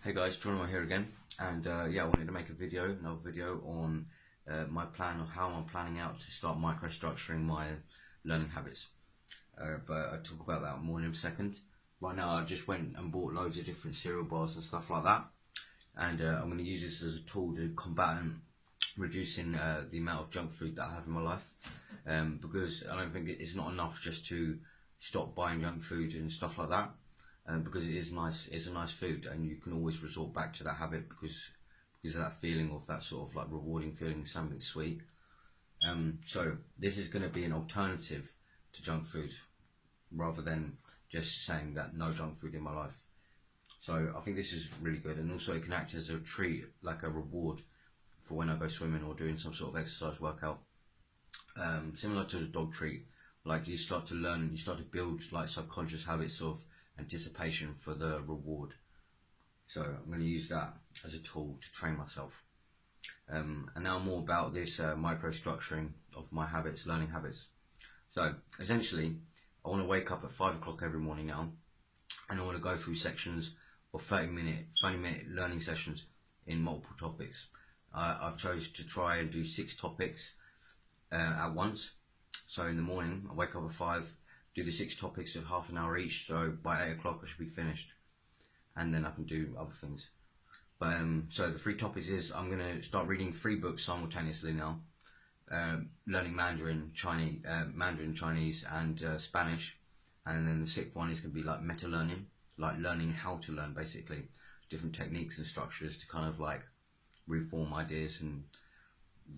Hey guys, Jahronimo here again, and yeah, I wanted to make another video on my plan of how I'm planning out to start microstructuring my learning habits. But I'll talk about that more in a second. Right now, I just went and bought loads of different cereal bars and stuff like that, and I'm going to use this as a tool to combat and reducing the amount of junk food that I have in my life, because I don't think it's not enough just to stop buying junk food and stuff like that. Because it is nice, it's a nice food, and you can always resort back to that habit because of that feeling of that sort of like rewarding feeling, something sweet. So this is going to be an alternative to junk food, rather than just saying that no junk food in my life. So I think this is really good, and also it can act as a treat, like a reward for when I go swimming or doing some sort of exercise workout. Similar to the dog treat, like you start to learn, you start to build like subconscious habits of anticipation for the reward. So I'm going to use that as a tool to train myself. And now more about this microstructuring of my habits, learning habits. So essentially, I want to wake up at 5 o'clock every morning now, and I want to go through sections of 30-minute learning sessions in multiple topics. I've chosen to try and do 6 topics at once. So in the morning, I wake up at 5, do the 6 topics of half an hour each, so by 8 o'clock I should be finished, and then I can do other things. But so the 3 topics is I'm going to start reading 3 books simultaneously now, learning Mandarin, Chinese and Spanish, and then the 6th one is going to be like meta learning, like learning how to learn, basically different techniques and structures to kind of like reform ideas and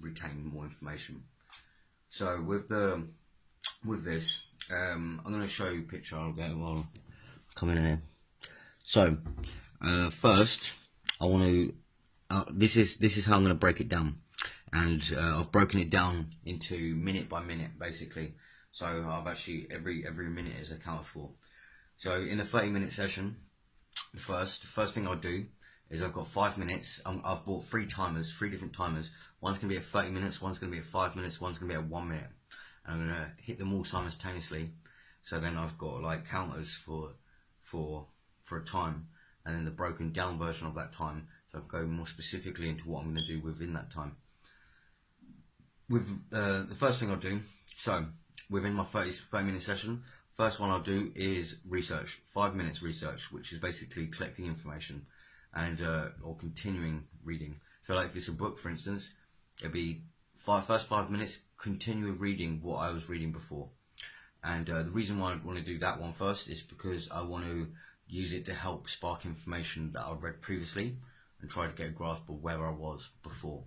retain more information. So with this, I'm going to show you a picture. I'll get while come in here. So first, I want to. This is how I'm going to break it down, and I've broken it down into minute by minute, basically. So I've actually every minute is accounted for. So in a 30-minute session, the first thing I'll do is I've got 5 minutes. I've bought 3 timers, 3 different timers. One's going to be at 30 minutes, one's going to be at 5 minutes, one's going to be at 1 minute. And I'm going to hit them all simultaneously. So then I've got like counters for a time, and then the broken down version of that time. So I'll go more specifically into what I'm going to do within that time. With the first thing I'll do, so within my 30-minute session, first one I'll do is research, 5 minutes research, which is basically collecting information and or continuing reading. So like if it's a book, for instance, it'll be first 5 minutes continue reading what I was reading before. And the reason why I want to do that one first is because I want to use it to help spark information that I've read previously and try to get a grasp of where I was before.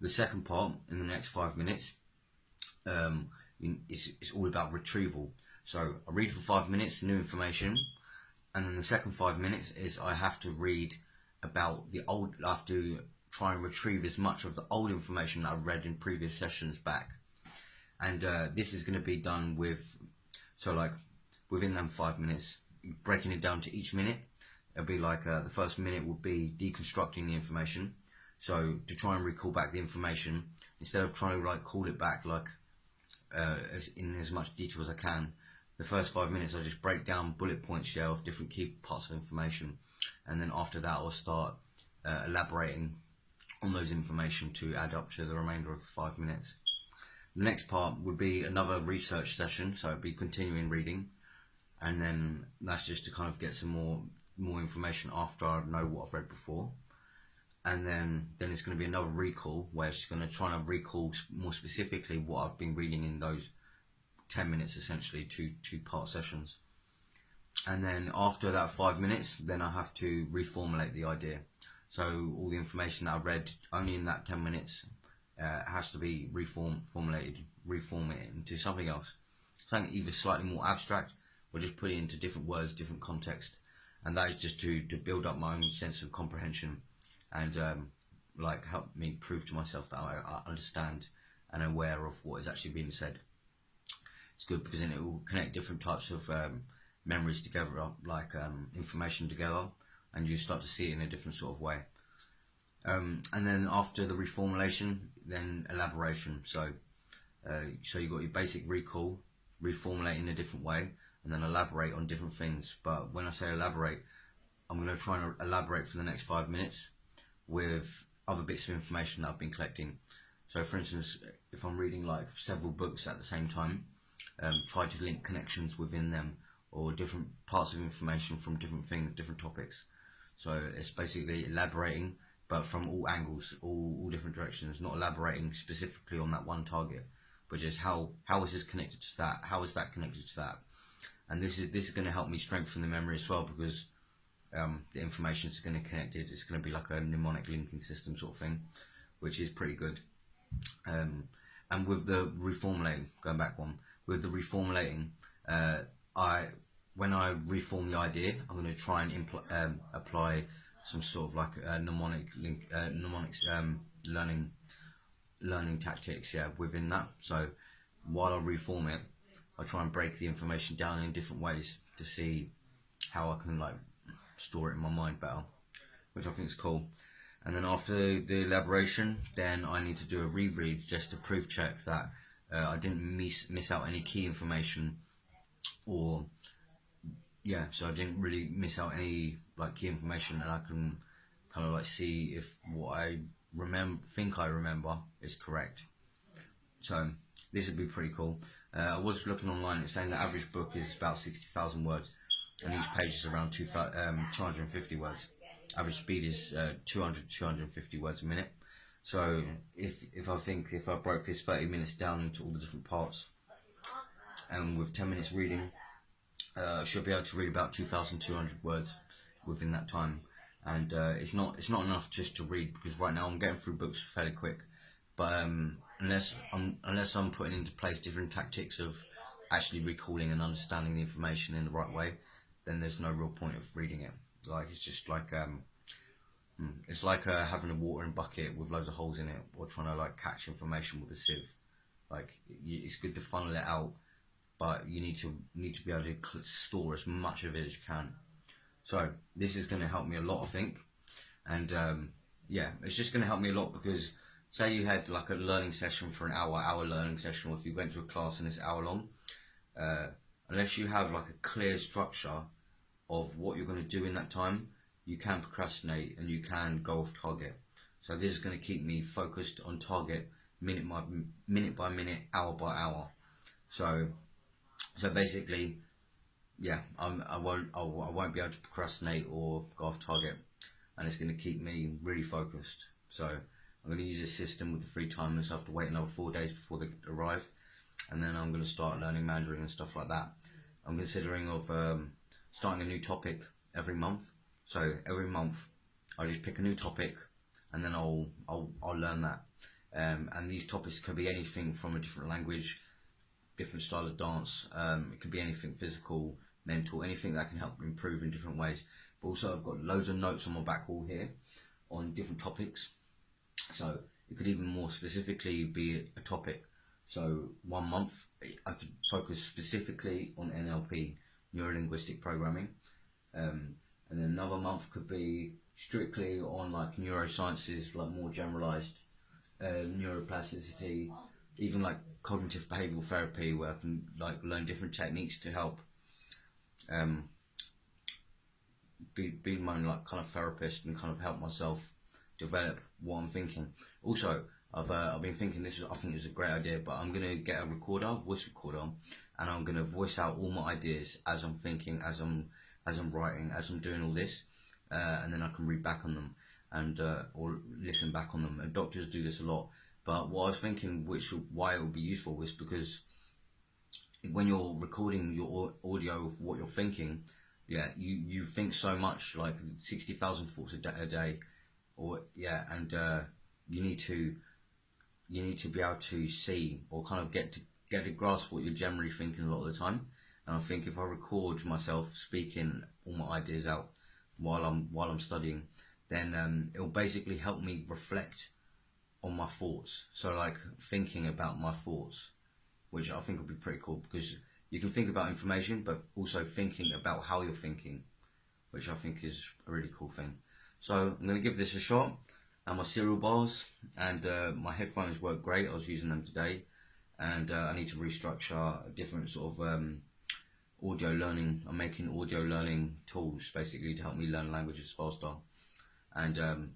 The second part, in the next 5 minutes, it's all about retrieval. So I read for 5 minutes, new information, and then the second 5 minutes is I have to read about the old, I have to try and retrieve as much of the old information that I've read in previous sessions back. And this is going to be done with, so like within them 5 minutes, breaking it down to each minute. It'll be like the first minute will be deconstructing the information. So to try and recall back the information, instead of trying to like call it back like in as much detail as I can, the first 5 minutes I just break down bullet points, yeah, of different key parts of information, and then after that I'll start elaborating on those information to add up to the remainder of the 5 minutes. The next part would be another research session, so it'd be continuing reading, and then that's just to kind of get some more information after I know what I've read before. And then it's going to be another recall, where it's going to try and recall more specifically what I've been reading in those 10 minutes, essentially two-part sessions. And then after that 5 minutes, then I have to reformulate the idea. So all the information that I read only in that 10 minutes has to be reformulated, reform it into something else. Something either slightly more abstract, or just put it into different words, different context. And that is just to build up my own sense of comprehension and like help me prove to myself that I understand and aware of what is actually being said. It's good because then it will connect different types of memories together, like information together, and you start to see it in a different sort of way. And then after the reformulation, then elaboration. So you've got your basic recall, reformulate in a different way, and then elaborate on different things. But when I say elaborate, I'm going to try and elaborate for the next 5 minutes with other bits of information that I've been collecting. So for instance, if I'm reading like several books at the same time, try to link connections within them, or different parts of information from different things, different topics. So it's basically elaborating, but from all angles, all different directions, not elaborating specifically on that one target, but just how is this connected to that, how is that connected to that. And this is going to help me strengthen the memory as well, because the information is going to connect it. It's going to be like a mnemonic linking system sort of thing, which is pretty good. And with the reformulating, going back one, with the reformulating, when I reform the idea, I'm going to try and apply some sort of like a mnemonic link, mnemonics learning tactics, within that. So while I reform it, I try and break the information down in different ways to see how I can like store it in my mind better, which I think is cool. And then after the elaboration, then I need to do a reread just to proof check that I didn't miss out any key information, or so I didn't really miss out any like key information, and I can kind of like see if what I think I remember is correct. So this would be pretty cool. I was looking online, it's saying the average book is about 60,000 words, and each page is around 250 words. Average speed is 200 to 250 words a minute. So if I broke this 30 minutes down into all the different parts, and with 10 minutes reading, I should be able to read about 2,200 words within that time. And it's not enough just to read, because right now I'm getting through books fairly quick. But unless I'm putting into place different tactics of actually recalling and understanding the information in the right way, then there's no real point of reading it. Like it's just like having a watering bucket with loads of holes in it, or trying to like catch information with a sieve. Like it's good to funnel it out, but you need to be able to store as much of it as you can. So this is going to help me a lot, I think. And it's just going to help me a lot, because say you had like a learning session for an hour learning session, or if you went to a class and it's an hour long, unless you have like a clear structure of what you're going to do in that time, you can procrastinate and you can go off target. So this is going to keep me focused on target minute by minute, hour by hour. So basically, I won't be able to procrastinate or go off target, and it's going to keep me really focused. So I'm going to use this system with the free timers. I have to wait another 4 days before they arrive, and then I'm going to start learning Mandarin and stuff like that. I'm considering of starting a new topic every month. So every month I'll just pick a new topic, and then I'll learn that. And these topics could be anything from a different language, different style of dance. It could be anything physical, mental, anything that can help improve in different ways. But also I've got loads of notes on my back wall here on different topics. So it could even more specifically be a topic. So 1 month I could focus specifically on NLP, neuro-linguistic programming, and then another month could be strictly on like neurosciences, like more generalized, neuroplasticity, even like cognitive behavioral therapy, where I can like learn different techniques to help be my like kind of therapist and kind of help myself develop what I'm thinking. Also, I've been thinking I think it's a great idea, but I'm gonna get a voice recorder, and I'm gonna voice out all my ideas as I'm thinking, as I'm writing, as I'm doing all this, and then I can read back on them and or listen back on them. And doctors do this a lot. But what I was thinking, why it would be useful, is because when you're recording your audio of what you're thinking, you think so much, like 60,000 thoughts a day, and you need to be able to see, or kind of get a grasp what you're generally thinking a lot of the time. And I think if I record myself speaking all my ideas out while I'm studying, then it'll basically help me reflect on my thoughts. So like thinking about my thoughts, which I think would be pretty cool, because you can think about information, but also thinking about how you're thinking, which I think is a really cool thing. So I'm going to give this a shot. And my cereal bars and my headphones work great. I was using them today, and I need to restructure a different sort of audio learning. I'm making audio learning tools basically to help me learn languages faster. And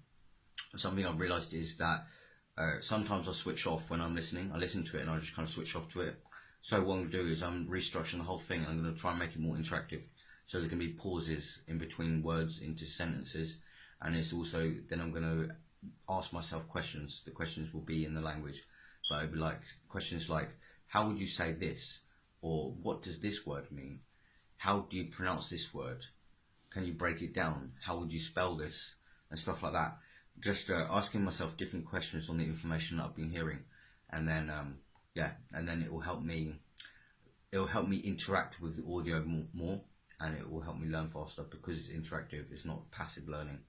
something I've realised is that sometimes I switch off when I'm listening. I listen to it and I just kind of switch off to it. So what I'm going to do is I'm restructuring the whole thing. I'm going to try and make it more interactive. So there can be pauses in between words into sentences. And it's also, then I'm going to ask myself questions. The questions will be in the language. But it'll be like questions like, how would you say this? Or what does this word mean? How do you pronounce this word? Can you break it down? How would you spell this? And stuff like that. Just asking myself different questions on the information that I've been hearing. And then, and then it will help me interact with the audio more, and it will help me learn faster because it's interactive, it's not passive learning.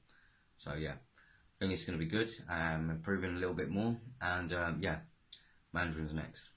So yeah, I think it's going to be good. I'm improving a little bit more, and Mandarin's next.